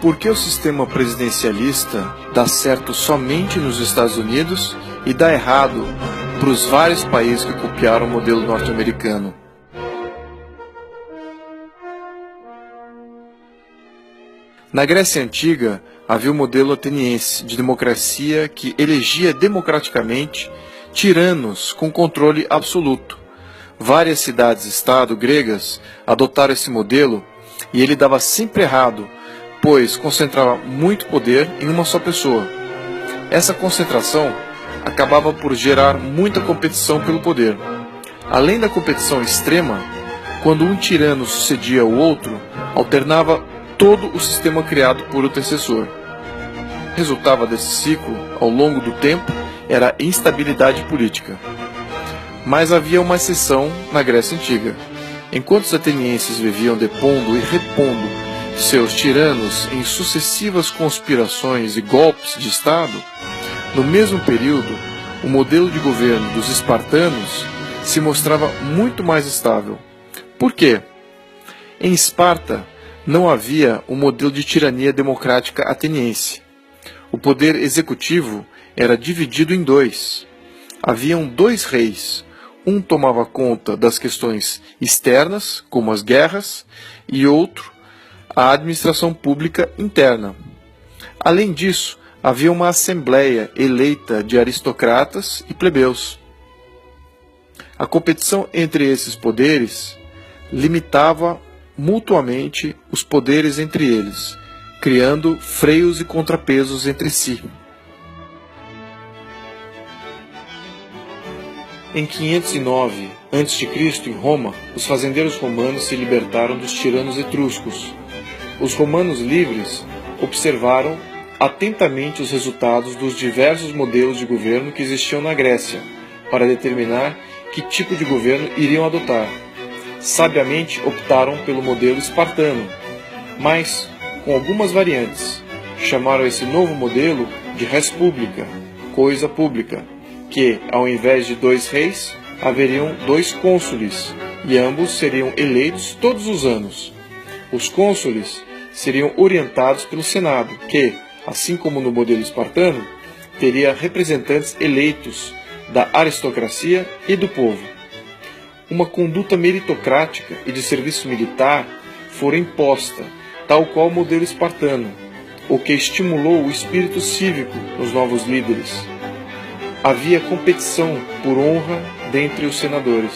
Por que o sistema presidencialista dá certo somente nos Estados Unidos e dá errado para os vários países que copiaram o modelo norte-americano? Na Grécia Antiga, havia o modelo ateniense de democracia que elegia democraticamente tiranos com controle absoluto. Várias cidades-estado gregas adotaram esse modelo e ele dava sempre errado, pois concentrava muito poder em uma só pessoa. Essa concentração acabava por gerar muita competição pelo poder. Além da competição extrema, quando um tirano sucedia o outro, alternava todo o sistema criado por o antecessor. Resultava desse ciclo, ao longo do tempo, era a instabilidade política. Mas havia uma exceção na Grécia Antiga. Enquanto os atenienses viviam depondo e repondo seus tiranos em sucessivas conspirações e golpes de Estado, no mesmo período, o modelo de governo dos espartanos se mostrava muito mais estável. Por quê? Em Esparta não havia o modelo de tirania democrática ateniense. O poder executivo era dividido em dois. Haviam dois reis. Um tomava conta das questões externas, como as guerras, e outro, a administração pública interna. Além disso, havia uma assembleia eleita de aristocratas e plebeus. A competição entre esses poderes limitava mutuamente os poderes entre eles, criando freios e contrapesos entre si. Em 509 a.C., em Roma, os fazendeiros romanos se libertaram dos tiranos etruscos. Os romanos livres observaram atentamente os resultados dos diversos modelos de governo que existiam na Grécia, para determinar que tipo de governo iriam adotar. Sabiamente optaram pelo modelo espartano, mas com algumas variantes. Chamaram esse novo modelo de res publica, coisa pública, que, ao invés de dois reis, haveriam dois cônsules, e ambos seriam eleitos todos os anos. Os cônsules seriam orientados pelo Senado, que, assim como no modelo espartano, teria representantes eleitos da aristocracia e do povo. Uma conduta meritocrática e de serviço militar fora imposta, tal qual o modelo espartano, o que estimulou o espírito cívico nos novos líderes. Havia competição por honra dentre os senadores.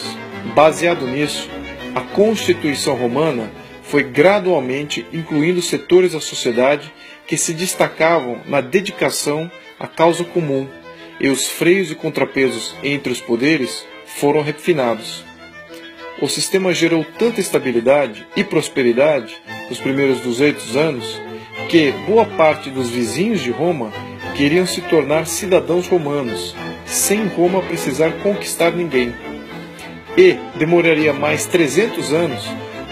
Baseado nisso, a Constituição Romana foi gradualmente incluindo setores da sociedade que se destacavam na dedicação à causa comum, e os freios e contrapesos entre os poderes foram refinados. O sistema gerou tanta estabilidade e prosperidade nos primeiros 200 anos que boa parte dos vizinhos de Roma queriam se tornar cidadãos romanos, sem Roma precisar conquistar ninguém. E demoraria mais 300 anos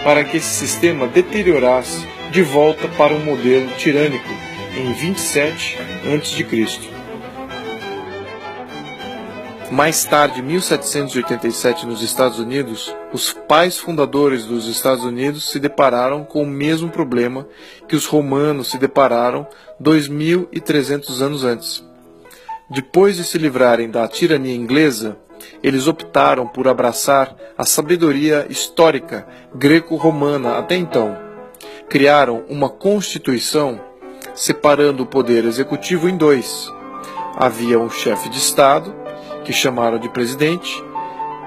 para que esse sistema deteriorasse de volta para um modelo tirânico em 27 a.C. Mais tarde, em 1787, nos Estados Unidos, os pais fundadores dos Estados Unidos se depararam com o mesmo problema que os romanos se depararam 2.300 anos antes. Depois de se livrarem da tirania inglesa, eles optaram por abraçar a sabedoria histórica greco-romana até então. Criaram uma constituição separando o poder executivo em dois. Havia um chefe de Estado, que chamaram de presidente,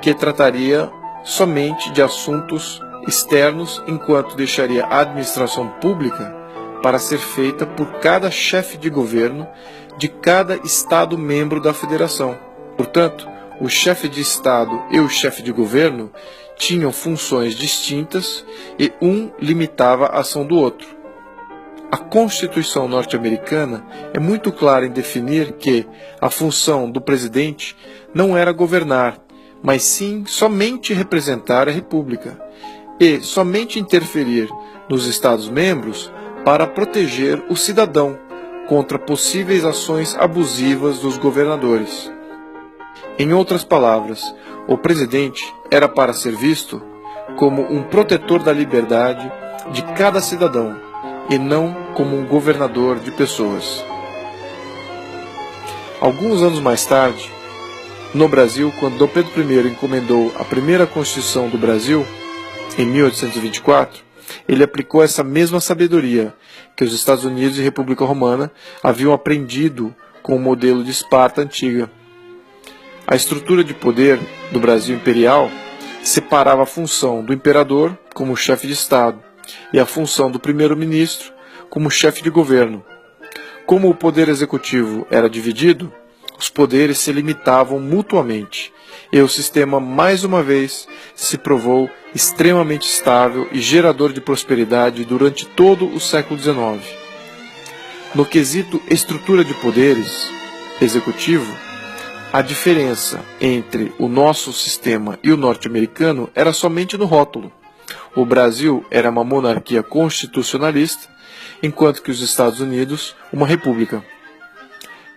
que trataria somente de assuntos externos, enquanto deixaria a administração pública para ser feita por cada chefe de governo de cada Estado membro da Federação. Portanto, o chefe de Estado e o chefe de governo tinham funções distintas e um limitava a ação do outro. A Constituição norte-americana é muito clara em definir que a função do presidente não era governar, mas sim somente representar a República e somente interferir nos Estados-membros para proteger o cidadão contra possíveis ações abusivas dos governadores. Em outras palavras, o presidente era para ser visto como um protetor da liberdade de cada cidadão e não como um governador de pessoas. Alguns anos mais tarde, no Brasil, quando Dom Pedro I encomendou a primeira Constituição do Brasil, em 1824, ele aplicou essa mesma sabedoria que os Estados Unidos e República Romana haviam aprendido com o modelo de Esparta antiga. A estrutura de poder do Brasil imperial separava a função do imperador como chefe de Estado e a função do primeiro-ministro como chefe de governo. Como o poder executivo era dividido, os poderes se limitavam mutuamente, e o sistema, mais uma vez, se provou extremamente estável e gerador de prosperidade durante todo o século XIX. No quesito estrutura de poderes executivo, a diferença entre o nosso sistema e o norte-americano era somente no rótulo. O Brasil era uma monarquia constitucionalista, enquanto que os Estados Unidos, uma república.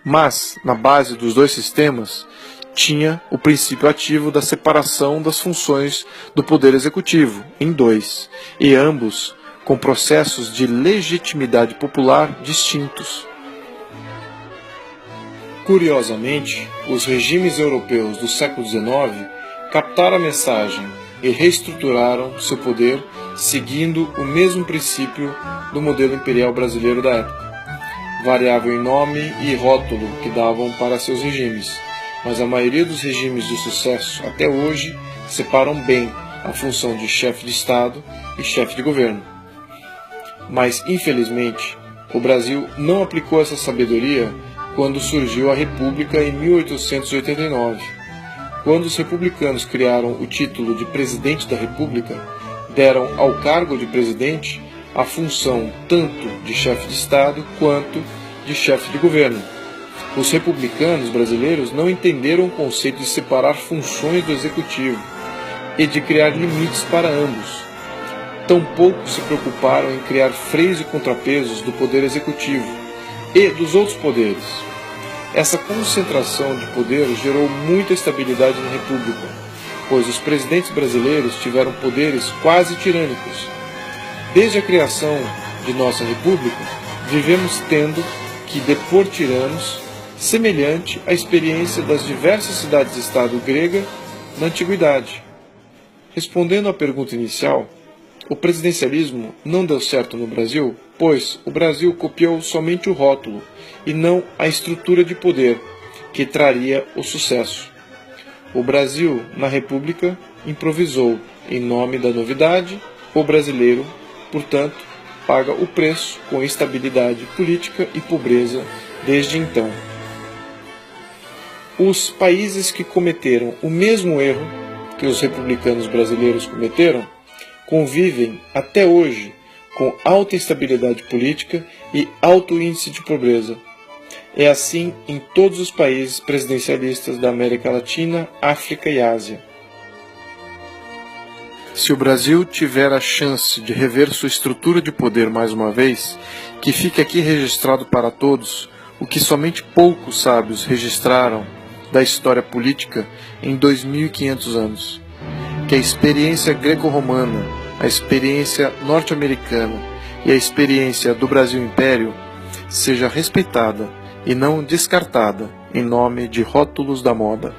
Mas, na base dos dois sistemas, tinha o princípio ativo da separação das funções do poder executivo, em dois, e ambos com processos de legitimidade popular distintos. Curiosamente, os regimes europeus do século XIX captaram a mensagem e reestruturaram seu poder seguindo o mesmo princípio do modelo imperial brasileiro da época, variável em nome e rótulo que davam para seus regimes, mas a maioria dos regimes de sucesso até hoje separam bem a função de chefe de Estado e chefe de governo. Mas, infelizmente, o Brasil não aplicou essa sabedoria quando surgiu a República em 1889. Quando os republicanos criaram o título de Presidente da República, deram ao cargo de presidente a função tanto de chefe de Estado quanto de chefe de governo. Os republicanos brasileiros não entenderam o conceito de separar funções do executivo e de criar limites para ambos. Tampouco se preocuparam em criar freios e contrapesos do poder executivo e dos outros poderes. Essa concentração de poder gerou muita instabilidade na República, pois os presidentes brasileiros tiveram poderes quase tirânicos. Desde a criação de nossa República, vivemos tendo que depor tiranos, semelhante à experiência das diversas cidades-estado grega na Antiguidade. Respondendo à pergunta inicial, o presidencialismo não deu certo no Brasil, pois o Brasil copiou somente o rótulo e não a estrutura de poder que traria o sucesso. O Brasil, na República, improvisou em nome da novidade. O brasileiro, portanto, paga o preço com instabilidade política e pobreza desde então. Os países que cometeram o mesmo erro que os republicanos brasileiros cometeram convivem até hoje com alta instabilidade política e alto índice de pobreza. É assim em todos os países presidencialistas da América Latina, África e Ásia. Se o Brasil tiver a chance de rever sua estrutura de poder mais uma vez, que fique aqui registrado para todos o que somente poucos sábios registraram da história política em 2500 anos. Que a experiência greco-romana, a experiência norte-americana e a experiência do Brasil Império seja respeitada e não descartada em nome de rótulos da moda.